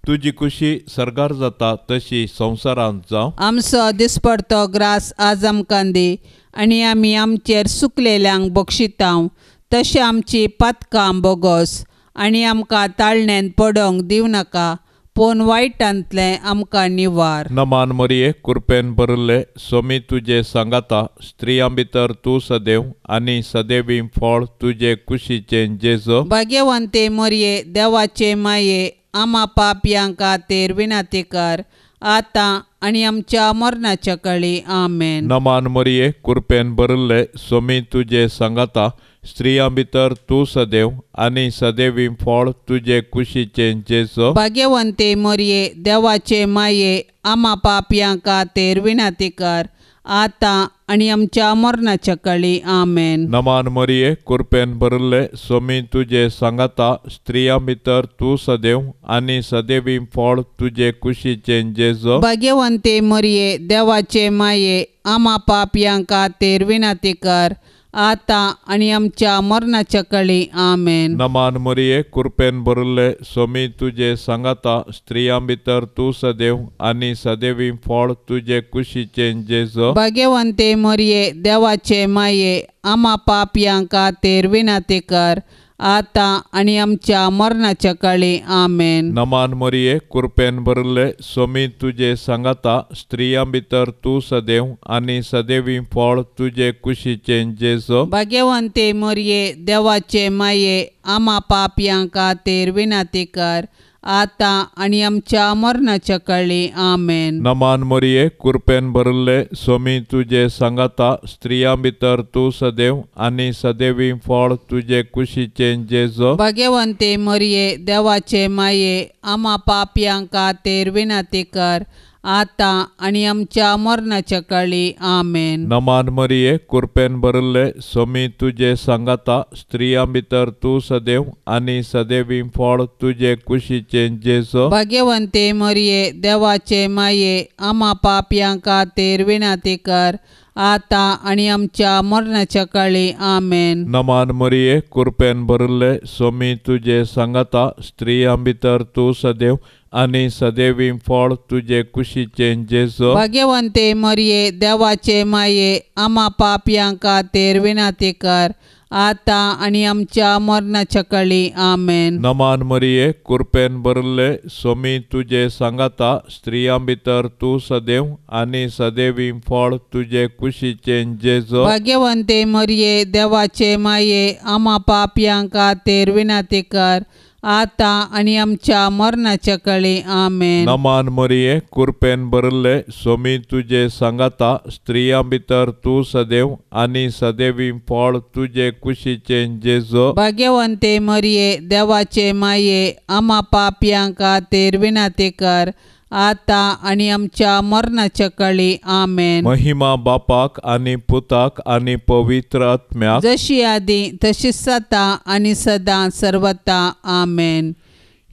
Speaker 2: तुजी खुशी सरगार जाता तशी संवसारांत जावं.
Speaker 1: आमचो दिसपडतो ग्रास आज आमकां दी आनी आमी आमचेर सुकलेल्यांक बक्षितांव तशें आमची पातकां बोगोस आनी आमकां ताळणेन पडोंक दिवनाका पूण वायटांतलें आमकां निवार.
Speaker 2: नमान मरिये कृपेन भरले सोमी तुजे सांगाता स्त्रियां भितर तूं सदैव आनी सदैवी फळ तुजे कुशीचें जेजू.
Speaker 1: भाग्यवंते मोरये देवाचे माये आम्हा पापयांक खातीर विनाती कर आतां आनी आमच्या मरणाच्या काळी. आमेन.
Speaker 2: नमान मरिये कृपेन भरले सोमी तुजे सांगाता स्त्रियां भितर तूं सदैव आनी सदैवी फळ तुजे कुशीचें जेजू.
Speaker 1: भाग्यवंते मोरये देवाचे माये आम्हा पापयांक खातीर विनाती कर आतां आनी आमच्या मरणाच्या काळी. आमेन.
Speaker 2: नमान मरिये कृपेन भरले सोमी तुजे सांगाता स्त्रियां भितर तूं सदैव आनी सदैवी फळ तुजे कुशीचें जेजू.
Speaker 1: भाग्यवंते मोरये देवाचे माये आम्हा पापयांक खातीर विनाती कर आता आणि आमच्या मरणाच्या काळी आमेन.
Speaker 2: नमान मरिये कृपेन भरले स्वामी तुझे सांगाता स्त्रियां भितर तू सदैव आणि सदैवी फळ तुझे कुशीचे जेजो.
Speaker 1: भाग्यवंते मरिये देवाचे माये आम्हा पापयांक खातीर विनंती कर आता आणि आमच्या मरणाच्या काळी आमेन.
Speaker 2: नमान मरिये कृपेन भरले स्वामी तुझे सांगाता स्त्रियां भितर तू सदैव आणि सदैवी फळ तुझे कुशीचे जेजो.
Speaker 1: भाग्यवंते मरिये देवाचे माये आम्हा पापयांक खातीर विनंती कर आता आणि आमच्या मरणाच्या काळी आमेन.
Speaker 2: नमान मरिये कृपेन भरले स्वामी तुझे सांगाता स्त्रियां भितर तू सदैव आणि सदैवी फळ तुझे कुशीचे जेजो.
Speaker 1: भाग्यवंते मरिये देवाचे माये आम्हा पापयांक खातीर विनंती कर आता आणि आमच्या मरणाच्या काळी आमेन.
Speaker 2: नमान मरिये कृपेन भरले स्वामी तुझे सांगाता स्त्रियां भितर तू सदैव आणि सदैवी फळ तुझे कुशीचे जेजो.
Speaker 1: भाग्यवंते मरिये देवाचे माये आम्हा पापयांक खातीर विनंती कर आता आणि आमच्या मरणाच्या काळी आमेन.
Speaker 2: नमान मरिये कृपेन भरले स्वामी तुझे सांगाता स्त्रियां भितर तू सदैव आणि सदैवी फळ तुझे कुशीचे जेजो.
Speaker 1: भाग्यवंते मरिये देवाचे माये आम्हा पापयांक खातीर विनंती कर आता आणि आमच्या मरणाच्या काळी आमेन.
Speaker 2: नमान मरिये कृपेन भरले स्वामी तुझे सांगाता स्त्रियां भितर तू सदैव आणि सदैवी फळ तुझे कुशीचे जेजो.
Speaker 1: भाग्यवंते मरिये देवाचे माये आम्हा पापयांक खातीर विनंती कर आता आणि आमच्या मरणाच्या काळी आमेन.
Speaker 2: नमान मरिये कृपेन भरले स्वामी तुझे सांगाता स्त्रियां भितर तू सदैव आणि सदैवी फळ तुझे कुशीचे जेजो.
Speaker 1: भाग्यवंते मरिये देवाचे माये आम्हा पापयांक खातीर विनंती कर आता आणि आमच्या मरणाच्या काळी आमेन.
Speaker 2: महिमा बापाक आणि पुताक आणि पवित्र आत्म्याक
Speaker 1: जशी आधी तशीच आता आणि सदा सर्वता आमेन.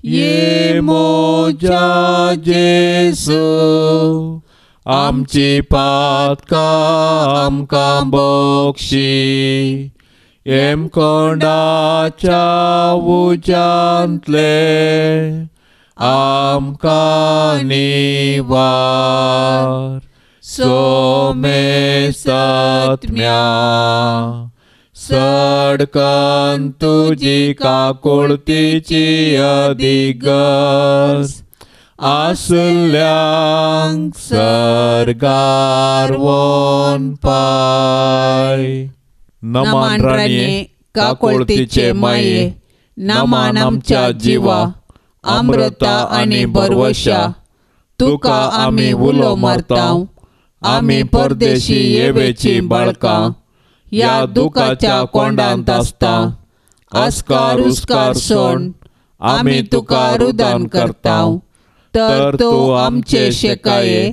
Speaker 2: ये मोजा जेसू आमची पातका आमकां बक्षी एम कोंडाच्या उजांतले आमकां निवार सोमे सत्म्या सडकन तुजी काकुळतीची अधिगस आसल्यांक सरगार वोन पाय. नमान राणे
Speaker 1: काकुळतीचे माये नमान आमच्या जिवा अमृता आणि बरवशा तुका आम्ही उलो मारताव. आम्ही परदेशी येवेची बाळकां या दुखाच्या कोंडांत आसता. अस्कार उस्कार सोड आम्ही तुका रुदान करताव. तर तू आमचे शेकाये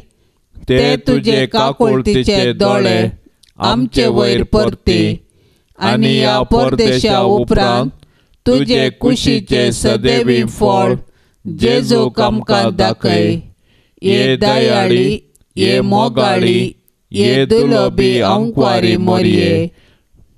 Speaker 1: ते तुझे काकुळतीचे दोळे आमचे वयर परती आणि या परदेशा उपरांत तुझे कुशीचे सदैवी फळ जेजूक आमकां दाखय. ये दयाळी ये मोगाळी ये दुलोबी अंकवारी मोरये.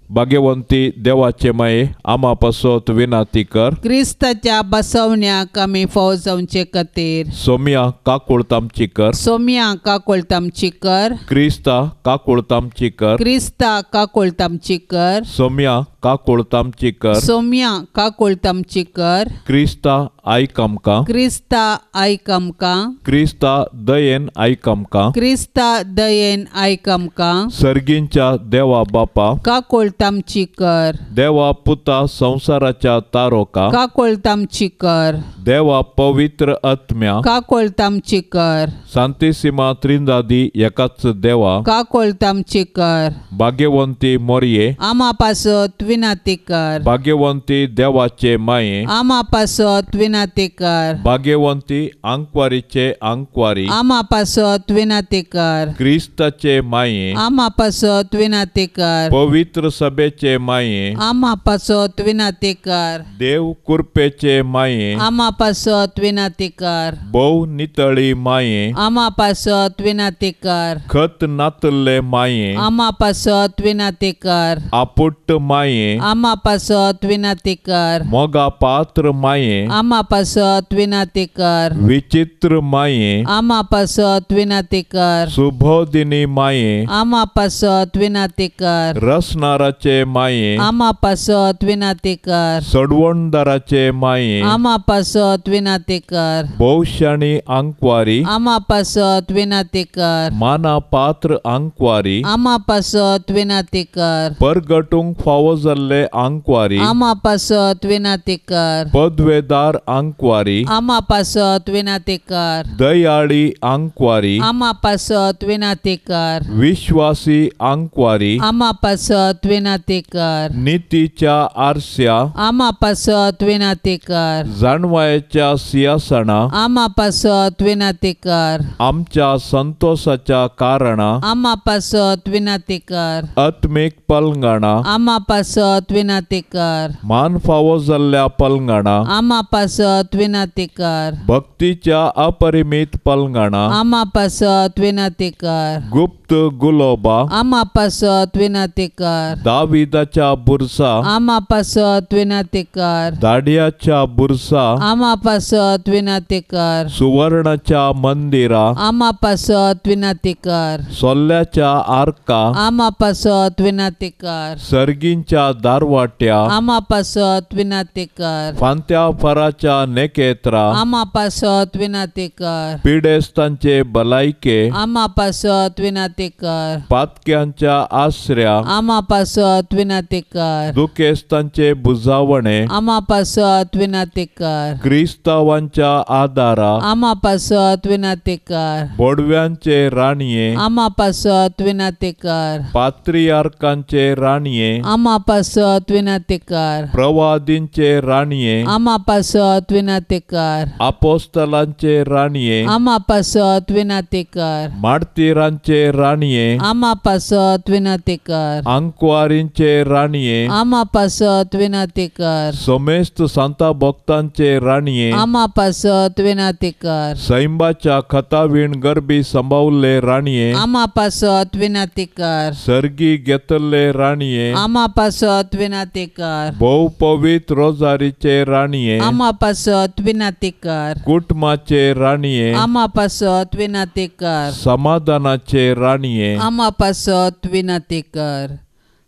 Speaker 2: भाग्यवंती देवाचे माये आम्हा पासत विनंती कर.
Speaker 1: क्रिस्ताच्या बसवण्याक आमी फावो जावचे खातीर
Speaker 2: सोम्या काकुळतामची कर.
Speaker 1: सोम्या काकुळतामची कर.
Speaker 2: क्रिस्ता काकुळतामची कर.
Speaker 1: क्रिस्ता काकुळतामची कर.
Speaker 2: सोम्या काकुळतामची कर.
Speaker 1: सोम्या काकुळतामची कर.
Speaker 2: क्रिस्ता आयक आमकां.
Speaker 1: क्रिस्ता आयक आमकां.
Speaker 2: क्रिस्ता दयेन आयक आमकां.
Speaker 1: क्रिस्ता दयेन आयक आमकां.
Speaker 2: सर्गींच्या देवा बापा
Speaker 1: काकुळतामची कर.
Speaker 2: देवा पुता संसाराच्या तारोका
Speaker 1: काकुळतामची कर.
Speaker 2: देवा पवित्र आत्म्या
Speaker 1: काकुळतामची कर.
Speaker 2: सांतिसिमा त्रिंदादी एकाच देवा
Speaker 1: काकुळतामची कर.
Speaker 2: भाग्यवंती मोरये
Speaker 1: आम्हा पासत विनंती कर.
Speaker 2: भाग्यवंती देवाचे माये
Speaker 1: आम्हा पासत विनंती कर.
Speaker 2: भाग्यवंती अंकवारीचे अंकवारी
Speaker 1: आम्हा पासत विनंती कर.
Speaker 2: क्रिस्ताचे माये
Speaker 1: आम्हा पासत विनंती कर.
Speaker 2: पवित्र सभेचे माये
Speaker 1: आम्हा पासत विनंती कर.
Speaker 2: देव कृपेचे माये
Speaker 1: आम्हा पासत विनातिकार
Speaker 2: भोव नितळी माये
Speaker 1: आमा पासत विनातिकार
Speaker 2: खत नातल्ले माये
Speaker 1: आमा पासत विनातिकार
Speaker 2: आपुट्ट माये
Speaker 1: आमा पासत विनातिकार
Speaker 2: मोगा पात्र माये
Speaker 1: आमा पासत विनातिकार
Speaker 2: विचित्र माये
Speaker 1: आमा पासत विनातिकार
Speaker 2: सुबोधिनी माये
Speaker 1: आमा पासत विनातिकार
Speaker 2: रसनाराचे माये
Speaker 1: आमा पासत विनातिकार
Speaker 2: सडवणदाराचे माये
Speaker 1: आमा पासत विनातिकार
Speaker 2: भोवशाणी अंकवारी
Speaker 1: आमा पासत विनातिकार
Speaker 2: माना पात्र अंकवारी
Speaker 1: आमा पासत विनातिकार
Speaker 2: परगटूंक फावो जाल्ले अंकवारी
Speaker 1: आमा पासत विनातिकार
Speaker 2: पदवेदार अंकवारी
Speaker 1: आमा पासत विनातिकार
Speaker 2: दयाळी अंकवारी
Speaker 1: आमा पासत विनातिकार
Speaker 2: विश्वासी अंकवारी
Speaker 1: आमा पासत विनातिकार
Speaker 2: नीतीच्या आरस्या
Speaker 1: आमा पासत विनातिकार
Speaker 2: जाणवायेच्या सिंहासना
Speaker 1: आमा पासत विनातिकार
Speaker 2: आमच्या संतोषाच्या कारणा
Speaker 1: आमा पासत विनातिकार
Speaker 2: आत्मिक पलंगणा
Speaker 1: आमा पासत विनातिकार
Speaker 2: मान फावो जाल्ल्या पलंगणा
Speaker 1: आमा पासत विनातिकार
Speaker 2: भक्तीच्या अपरिमित पलंगणा
Speaker 1: आमा पासत विनातिकार
Speaker 2: गुप्त गुलोबा
Speaker 1: आमा पासत विनातिकार
Speaker 2: दाविदाच्या बुरसा
Speaker 1: आमा पासत विनातिकार
Speaker 2: दाडियाच्या बुरसा
Speaker 1: आमा पासत विनातिकार
Speaker 2: सुवर्णाच्या मंदिरा
Speaker 1: आमा पासत विनातिकार
Speaker 2: सोल्ल्याच्या आर्का
Speaker 1: आमा पासत विनातिकार
Speaker 2: सर्गींच्या दारवाट्या
Speaker 1: आमा पासत विनातिकार
Speaker 2: फांत्या फराच्या नेकेत्रा
Speaker 1: आमा पासत विनातिकार
Speaker 2: पिडेस्तांचे भलायके
Speaker 1: आमा पासत विनातिकार
Speaker 2: पातक्यांच्या आश्र्या
Speaker 1: आमा पासत विनातिकार
Speaker 2: दुखेस्तांचे बुजावणे
Speaker 1: आमा पासत विनातिकार
Speaker 2: क्रिस्तावांच्या आदारा
Speaker 1: आमा पासत विनातिकार
Speaker 2: बोडव्यांचे राणये
Speaker 1: आमा पासत विनातिकार
Speaker 2: पात्रियार्कांचे राणये
Speaker 1: आमा पासत विनातिकार
Speaker 2: प्रवादींचे राणये
Speaker 1: आमा पासत विनातिकार
Speaker 2: आपोस्तलांचे राणये
Speaker 1: आमा पासत विनातिकार
Speaker 2: मार्तिरांचे राणये
Speaker 1: आमा पासत विनातिकार
Speaker 2: अंकवारींचे राणये
Speaker 1: आमा पासत विनातिकार
Speaker 2: सोमेस्त सांता भक्तांचे राणये
Speaker 1: आमा पासत विनातिकार
Speaker 2: सैंबाच्या खतावीण गरबी संभावले राणये
Speaker 1: आमा पासत विनातिकार
Speaker 2: सर्गी घेतले राणये
Speaker 1: आमा पासत विनातिकार
Speaker 2: भोव पवित्र रोजारीचे राणये
Speaker 1: आमा पासत विनातिकार
Speaker 2: कुटुंबाचे राणये
Speaker 1: आमा पासत विनातिकार
Speaker 2: समाधानाचे राणये
Speaker 1: आमा पासत विनातिकार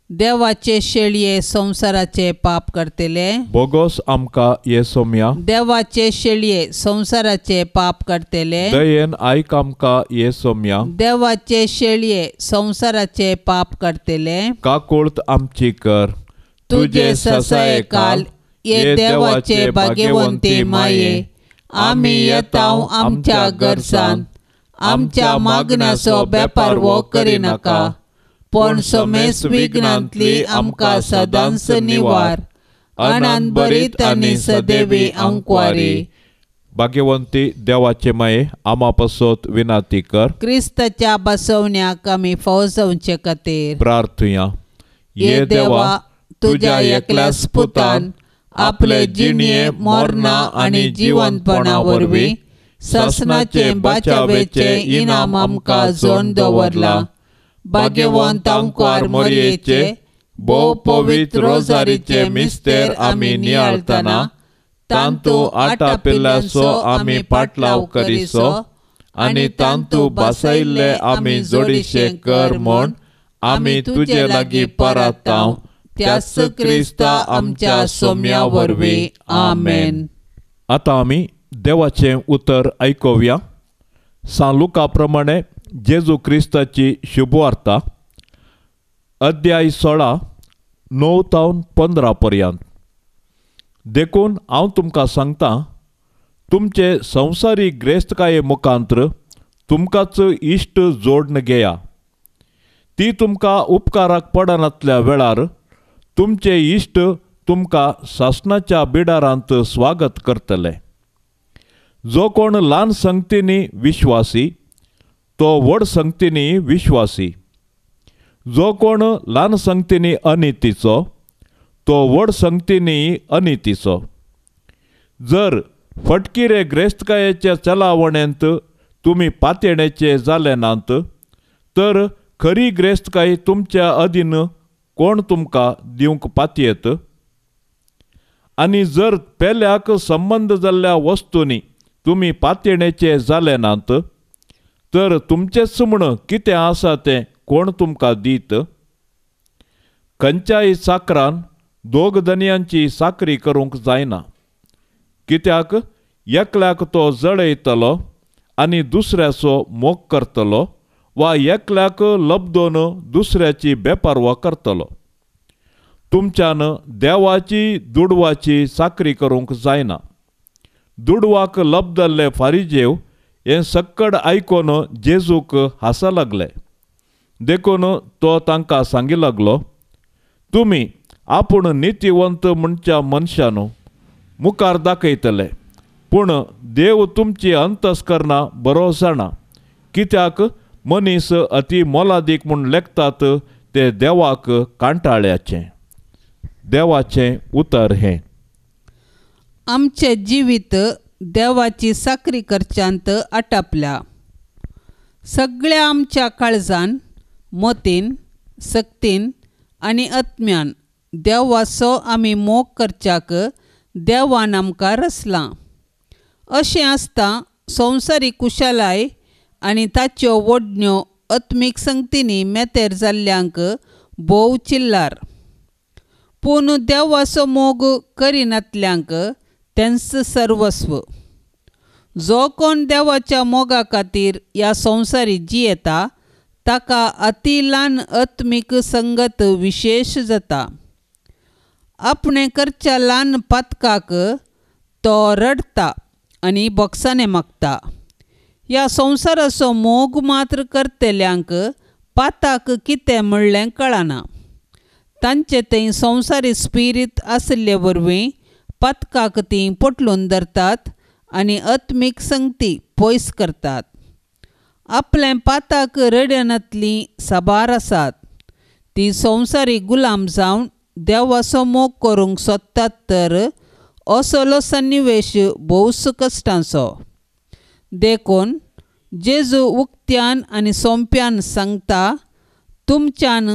Speaker 1: देवाचे शेळये संसाराचे पाप करतले
Speaker 2: बोगोस आमका येसोम्या
Speaker 1: देवाचे शेळये संसाराचे पाप करतले
Speaker 2: दयेन आयक आमका येसोम्या
Speaker 1: देवाचे शेळये संसाराचे पाप करतले
Speaker 2: काकुळत आमची कर
Speaker 1: तुझे ससाये काल ये देवाचे भाग्यवंती माये आम्ही येताव आमच्या गरजान आमच्या मागण्याचो बेपार वो करिनाका पण समेस विघ्नांतली आमकां सदांच निवार अनान बरीत आनी सदैवी अंकवारी
Speaker 2: भाग्यवंती देवाचे माये आमा पासत विनाती कर
Speaker 1: क्रिस्ताच्या बसवण्याक आमी फौजवचे खातीर
Speaker 2: प्रार्थुया
Speaker 1: ये देवा तुझ्या एकल्याच पुतान आपले जिणये मोरणा आनी जिवंतपणा वरवीं ससनाचे बाचावेचे इनाम आमकां जोड दवरला भाग्यवंत अंकवार मरियेचे भोव पवित्र रोजारीचे मिस्तेर आमी नियाळतना तांतू आटापिल्ल्याचो आमी पाटलाव करिसो आनी तांतू बसयल्ले आमी जोडीशे कर म्हूण आमी तुजे लागीं परताव त्याच क्रिस्ता आमच्या सोम्या वरवीं आमेन.
Speaker 2: आता आमी देवाचें उतर आयकुया. सांत लुका प्रमाणे जेजू क्रिस्ताची शुभवार्ता अध्याय 16 9 ते 15 पर्यंत. देखून हांव तुमकां सांगता तुमचे संवसारीक ग्रेस्तकाये मुखांत्र तुमकांच इश्ट जोडन घेया. ती तुमकां उपकाराक पडनातल्या वेळार तुमचे इश्ट तुमकां सासणाच्या बिडारांत स्वागत करतले. जो कोण ल्हान संगतींनी विश्वासी तो व्हड संगतींनी विश्वासी. जो कोण ल्हान संगतींनी अनितीचो तो व्हड संगतींनी अनितीचो. जर फटकिरे ग्रेस्तकायेच्या चलावण्यांत तुम्ही पातयेण्याचे जाले नात तर खरी ग्रेस्तकाय तुमच्या अधीन कोण तुमकां दिवंक पातयेत? आनी जर पेल्याक संबंध जाल्ल्या वस्तूंनी तुम्ही पातयेण्याचे जाले नात तर तुमचेच म्हण कितें आसा तें कोण तुमकां दीत? खंयच्याय चाकरान दोग दनयांची साकरी करूंक जायना, कित्याक एकल्याक तो जळयतलो आनी दुसऱ्याचो मोग करतलो, वा एकल्याक लबदोन दुसऱ्याची बेपारवा करतलो. तुमच्यान देवाची दुडवाची साकरी करूंक जायना. दुडवाक लबदल्ले फारिजेव हें सक्कड आयकोन जेजूक हांसा लागले. देखून तो तांकां सांगी लागलो, तुमी आपूण नितीवंत म्हणच्या मनशान मुखार दाखयतले, पूण देव तुमची अंतस्करणां बरो जाणा, कित्याक मनीस अति मोलादीक म्हूण लेखतात ते देवाक कांटाळ्याचें. देवाचें उतर हें.
Speaker 1: आमचें जिवीत देवाची साकरी करच्यांत आटापल्या. सगळ्या आमच्या काळजान, मतीन, सक्तीन आनी आत्म्यान देवाचो आमी मोग करच्याक देवान आमकां रचलां. अशें आसता संवसारीक कुशलाय आनी ताच्यो वडण्यो आत्मीक संगतींनी मेतेर जाल्ल्यांक भोव चिल्लार. पूण देवाचो मोग करिनातल्यांक तेंच सर्वस्व. जो कोण देवाच्या मोगा खातीर ह्या संवसारीत जियेता ताका अति ल्हान आत्मीक संगत विशेश जाता. आपणे करच्या ल्हान पातकाक तो रडता आनी बोगसाणे मागता. ह्या संवसाराचो मोग मात्र करतल्यांक पाताक कितें म्हणलें कळना. तांचे थंय संवसारी स्पिरीत आसले वरवीं पातकाक तीं पटलून धरतात आनी आत्मीक संगती पयस करतात. आपल्या पाताक रडनातलीं साबार आसात. ती संवसारी गुलाम जावन देवाचो मोग करूंक सोदतात तर असलो सन्निवेश भोवच कश्टांचो. देखून जेजू उक्त्यान आनी सोंप्यान सांगता, तुमच्यान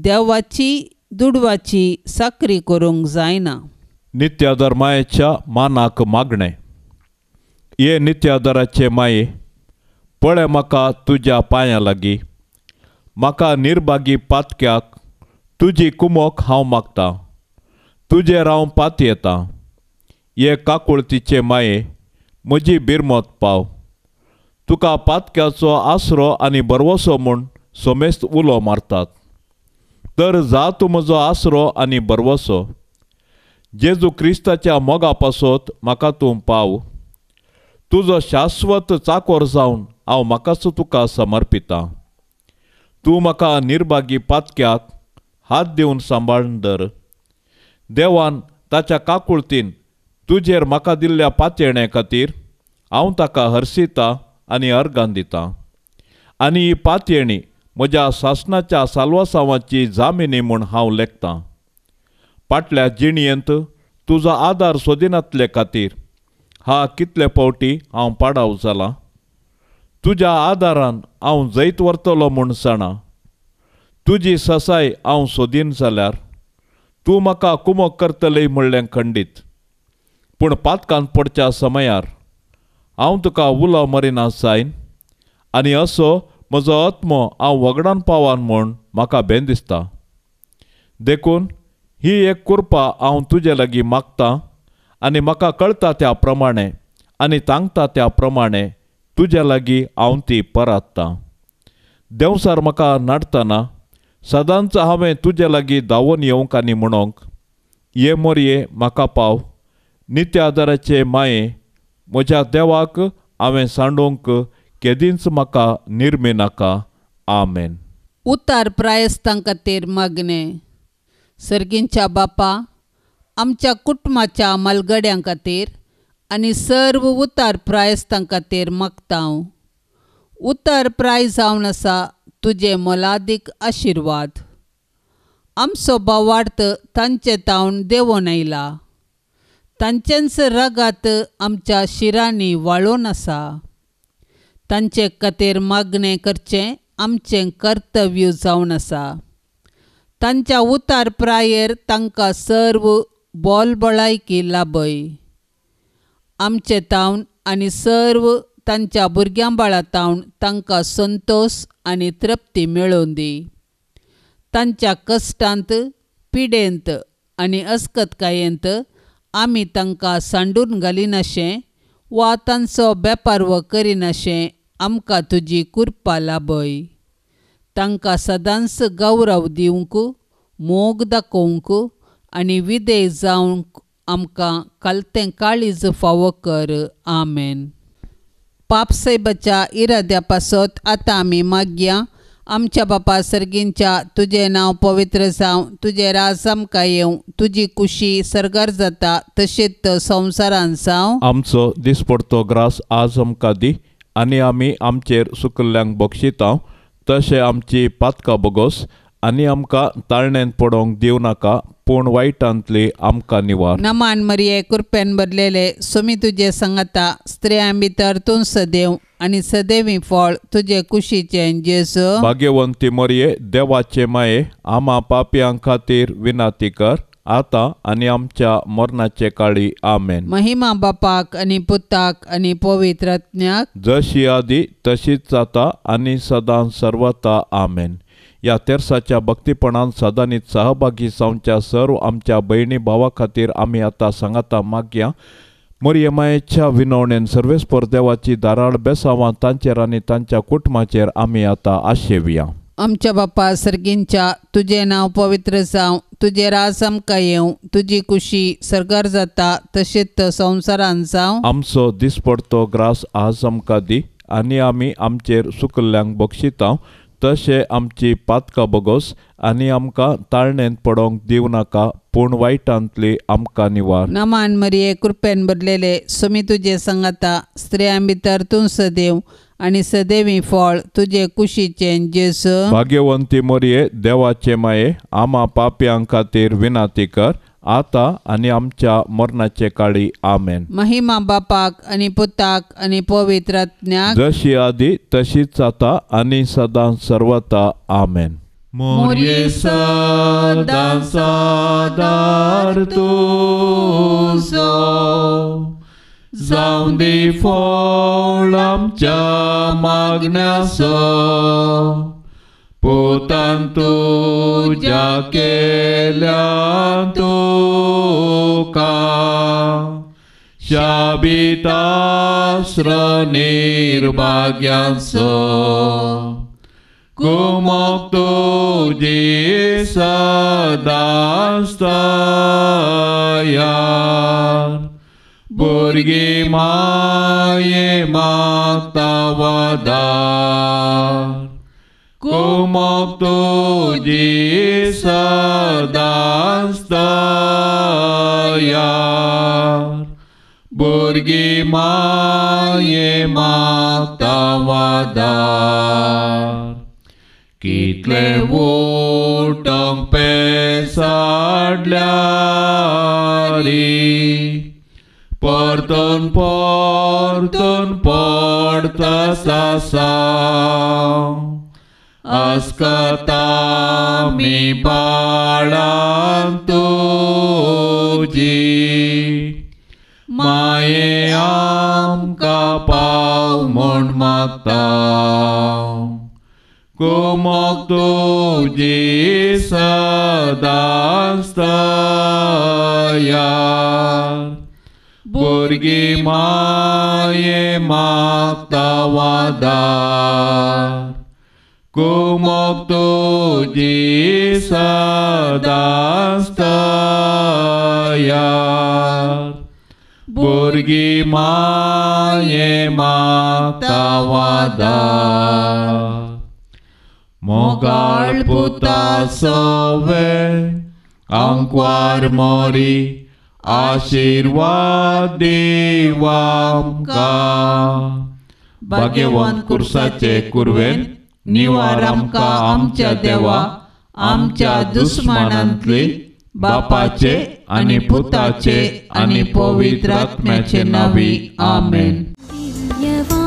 Speaker 1: देवाची दुडवाची साकरी करूंक जायना.
Speaker 2: नित्यादर मायेच्या मानाक मागणें. ये नित्यादराचे माये, पळय म्हाका तुज्या पांयां लागीं. म्हाका निर्भागी पातक्याक तुजी कुमोक हांव मागतां. तुजेर हांव पातयेतां. ये काकुळतीचे माये, म्हजी बिरमोत पाव. तुका पातक्याचो आसरो आनी बरवसो म्हूण सोमेस्त उलो मारतात. तर जा तूं म्हजो आसरो आनी बरवसो. जेजू क्रिस्ताच्या मोगा पासत म्हाका तूं पाव. तुजो शाश्वत चाकोर जावन हांव म्हाकाच तुका समर्पितां. तूं म्हाका निर्भागी पातक्याक हात दिवन सांबाळून धर. देवान ताच्या काकुळतीन तुजेर म्हाका दिल्ल्या पातयेणे खातीर हांव ताका हरसितां आनी अर्गां दितां. आनी ही पातयेणी म्हज्या सासणाच्या साल्वासांवाची जामिनी म्हूण हांव लेखतां. फाटल्या जिणयेंत तुजो आदार सोदिनातले खातीर कितले फावटी हांव पाडाव जालां. तुज्या आदारान हांव जैत व्हरतलो म्हूण जाणा. तुजी ससाय हांव सोदीन जाल्यार तूं म्हाका कुमोक करतले म्हणलें खंडीत. पूण पातकांत पडच्या समयार हांव तुका उलो मरिना जायन आनी असो म्हजो आत्मो हांव वगडान पावान म्हूण म्हाका भेन दिसता. देखून ही एक कुरपा हांव तुजे लागीं मागतां आनी म्हाका कळटा त्या प्रमाणे आनी तांगता त्या प्रमाणे तुज्या लागीं हांव ती परात्तां. देंवसार म्हाका नाडटना सदांच हांवें तुजे लागीं धांवून येवंक आनी म्हणोंक, ये मोरये म्हाका पाव. नित्य आदाराचे माये, म्हज्या देवाक हांवें सांडूंक केदींच म्हाका निर्मी नाका. आमेन.
Speaker 1: उतार प्रायस्तां खातीर मागणें. सर्गींच्या बापा, आमच्या कुटुंबाच्या मालगड्यां खातीर आनी सर्व उतार प्रायस्तां खातीर मागता. उतार प्राय जावन आसा तुजे मोलादीक आशिर्वाद. आमचो भावार्थ तांचे तावन देंवोन आयला. तांच्यांच रगत आमच्या शिरांनी वाळून आसा. तांचे खातीर मागणें करचें आमचें कर्तव्य जावन आसा. तांच्या उतार प्रायेर तांकां सर्व बोलबळायकी लाभय. आमचे तावन आनी सर्व तांच्या भुरग्यां बाळा तावन तांकां संतोश आनी तृप्ती मेळोवन दी. तांच्या कश्टांत, पिडेंत आनी अस्कतकायेंत आमी तांकां सांडून घालिनाशें वा तांचो बेपारवो करिनाशें आमकां तुजी कृपा लाभय. तांकां सदांच गौरव दिवंक, मोग दाखोवंक आनी विधेय जावंक आमकां कालतें काळीज फावो कर. आमेन. पापसैबाच्या इराद्या पासत आतां आमी मागया. आमच्या बापा सर्गींच्या तुजें नांव पवित्र जावं, तुजें राज आमकां येवं, तुजी कुशी सर्गार जाता तशेंच संवसारांत जावं.
Speaker 2: आमचो दिसपडतो ग्रास आज आमकां दी आनी आमी आमचेर सुकल्ल्यांक बक्षितांव तशें आमची पातकां बोगोस आनी आमकां ताळणेंत पडोवंक दिवं नाका पूण वायटांतली आमकां निवार.
Speaker 1: नमान मरिये कृपेन भरलेले सोमी तुजे सांगाता स्त्रियां भितर तूं सदैव आनी सदैवी फळ तुजे कुशीचें जेजू.
Speaker 2: भाग्यवंती मरिये देवाचे माये आम्हा पापयां खातीर विनाती कर आतां आनी आमच्या मरणाचे काळी. आमेन.
Speaker 1: महिमा बापाक आनी पुताक आनी पवित्र आत्म्याक
Speaker 2: जशी आदी तशीच जाता आनी सदां सर्वता. आमेन. या तेर्साच्या भक्तीपणान सदांनीच सहभागी जावच्या सर्व आमच्या भयणी भावा खातीर आमी आतां सांगाता मागया. मरिये मायेच्या विनवणेन सर्वेस्पर देवाची दाराळ बेसावां तांचेर आनी तांच्या कुटुंबाचेर आमी आतां आशेवया.
Speaker 1: आमच्या बापा सर्गींच्या तुजें नांव पवित्र जावं, तुजें राज आमकां येवं, तुजी कुशी सर्गार जाता तशेंच संवसारांत जावं.
Speaker 2: आमचो दिसपडतो ग्रास आज आमकां दी आनी आमी आमचेर सुकल्ल्यांक बक्षितांव तशें आमची पातकां बोगोस आनी आमकां ताळणेंत पडोवंक दिवं नाका पूण वायटांतली आमकां निवार.
Speaker 1: नमान मरिये कृपेन भरलेले सोमी तुजे सांगाता स्त्रियां भितर तूं सदैव आनी सदैवी फळ तुजे कुशीचें जेजू.
Speaker 2: भाग्यवंती मरिये देवाचे माये आम्हा पापयां खातीर विनाती कर आतां आनी आमच्या मरणाचे काळी. आमेन.
Speaker 1: महिमा बापाक आनी पुताक आनी पवित्र आत्म्याक
Speaker 2: जशी आदी तशीच जाता आनी सदां सर्वता. आमेन.
Speaker 1: मोरये
Speaker 2: सदां सादार तुजो जावं दी फळ आमच्या मागण्याचो पोतान तुज्या केल्या तुका शाबितास्र निर्भाग्यांचो कुमोक तुजी सदांच तयार भुरगीं माये मागता वादार कुमोक तुजी सदांच तयार भुरगीं माये मागता वादार कितले वोटंक पेसाडल्यारी परतून परतून पडता सासांव अस्कता मी बाळां तुजी माये आमकां पाव म्हूण मागता कुमोक तुजी सदांच तयार भुरगीं माये मागता वादार कुमोक तुजी सदांच तयार भुरगीं माये मागता वादार मोगाळ पुता सोवे आंकवार मोरी आशीर्वाद देवा आमकां भाग्यवान कुर्साचे कुरवेन निवार आमकां आमच्या देवा आमच्या दुस्मानांतली बापाचे आनी पुताचे आनी पवित्र आत्म्याचे नावी आमेन.
Speaker 3: दिव्यवाणी